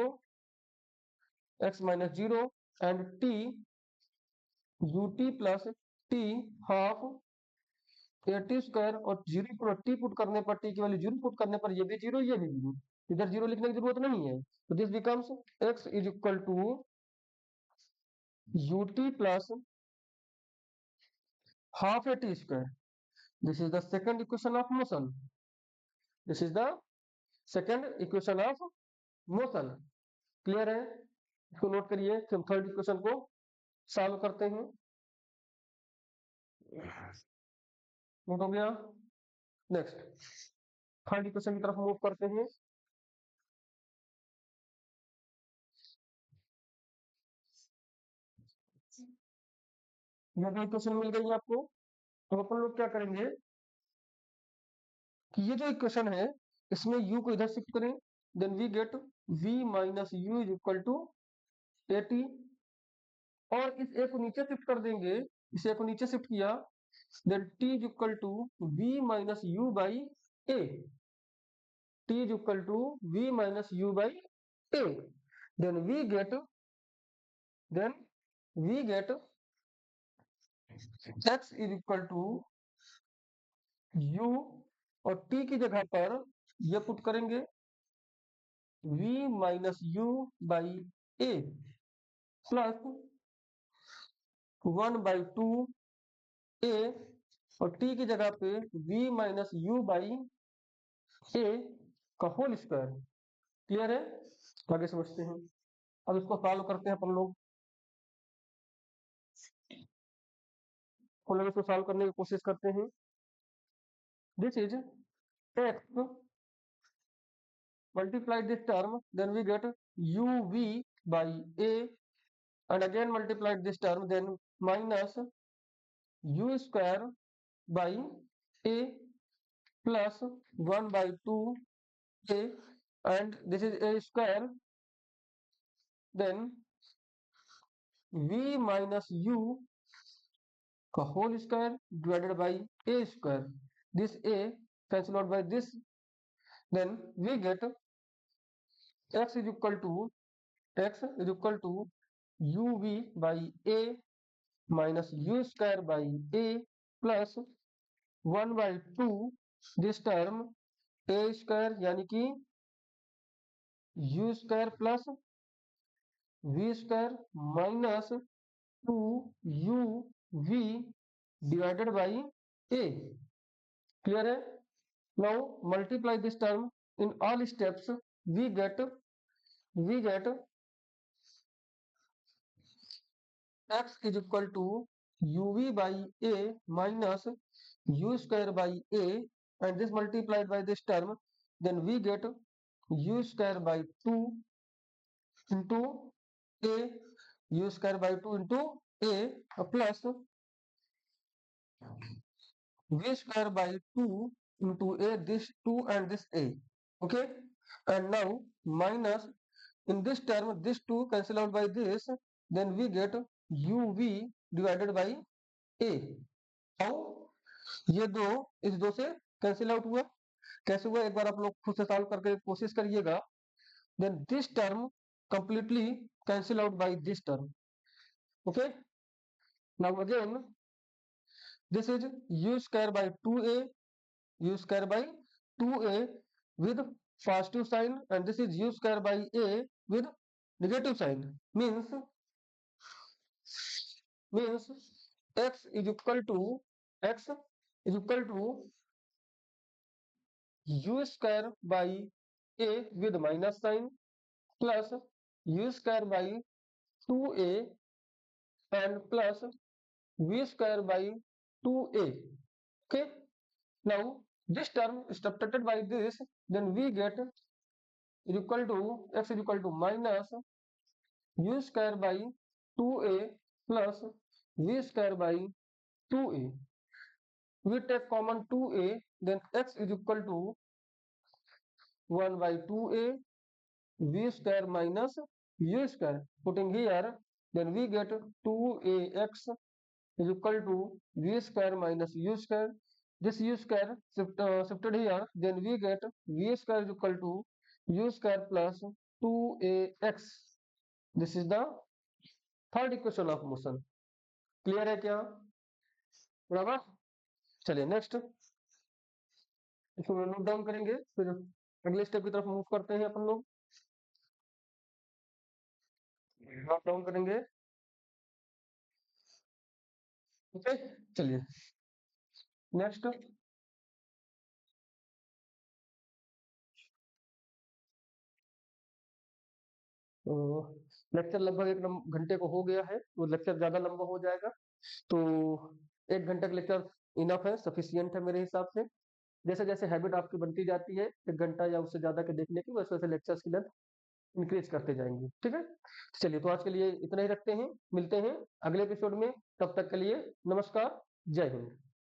and t ut plus t half a t square, और 0 पर t put करने पर t की वैल्यू 0 पुट करने पर ये भी 0 ये भी 0, इधर 0 लिखने की जरूरत नहीं है, तो this becomes x is equal to ut plus half a t square. This is the second equation of motion. This is the second equation of motion. Clear है? इसको नोट करिए। फिर हम थर्ड इक्वेशन को सॉल्व करते हैं। Note हो गया? नेक्स्ट थर्ड इक्वेशन की तरफ मूव करते हैं। ये इक्वेशन मिल गई आपको, तो अपन लोग क्या करेंगे कि ये जो इक्वेशन है इसमें u को इधर शिफ्ट करें, then we get v minus u is equal to at, और इस a को नीचे शिफ्ट कर देंगे, इस a को नीचे शिफ्ट किया, then t is equal to v minus u by a, t is equal to v minus u by a, then we get x is equal to u, और t की जगह पर ये पुट करेंगे v minus u by a plus 1/2 a, और t की जगह पे v minus u by a का होल स्क्वायर। क्लियर है? आगे समझते हैं। अब इसको सॉल्व करते हैं अपन लोग। इसको सॉल्व करने की कोशिश करते हैं। This is x multiply this term, then we get uv by a, and again multiply this term, then minus u square by a plus 1/2 a, and this is a square, then v minus u का whole square divided by a square, this a cancel out by this, then we get x is equal to uv by a minus u square by a plus 1/2 this term a square, यानी कि u square plus v square minus 2uv divided by a। Clear है? now multiply this term in all steps, we get x is equal to uv by a minus u square by a, and this multiplied by this term, then we get u square by 2 into a, u square by 2 into a plus v square by 2 into a, this 2 and this a, okay, and now minus in this term this 2 cancel out by this, then we get uv divided by a. How? ये दो इस दो से cancel out हुआ। कैसे हुआ एक बार आप लोग खुद से सॉल्व करके कोशिश करिएगा। then this term completely cancel out by this term. Okay, now again this is u square by 2a, u square by 2a with positive sign, and this is u square by a with negative sign. Means x is equal to x is equal to u square by a with minus sign plus u square by 2a and plus v square by 2a. Okay, now this term is subtracted by this, then we get is equal to x is equal to minus u square by 2a plus v square by 2a. We take common 2a, then x is equal to 1 by 2a v square minus u square. Putting here, then we get 2ax is equal to v square minus u square. This u square shifted here, then we get v square is equal to u square plus 2ax. This is the third equation of motion. Clear है क्या? बराबर। चलिए next इसको note down करेंगे, फिर अगले step की तरफ मूव करते हैं अपन लोग। नोट डाउन करेंगे। ओके, चलिए नेक्स्ट। लेक्चर लगभग एक घंटे को हो गया है, वो लेक्चर ज्यादा लंबा हो जाएगा, तो 1 घंटे का लेक्चर इनफ है, सफिशियंट है मेरे हिसाब से। जैसे जैसे हैबिट आपकी बनती जाती है 1 घंटा या उससे ज्यादा के देखने की, वैसे वैसे लेक्चर्स की लेंथ इंक्रीज करते जाएंगे। ठीक है, चलिए तो आज के लिए इतना ही रखते हैं, मिलते हैं अगले एपिसोड में। तब तक के लिए नमस्कार, जय हिंद।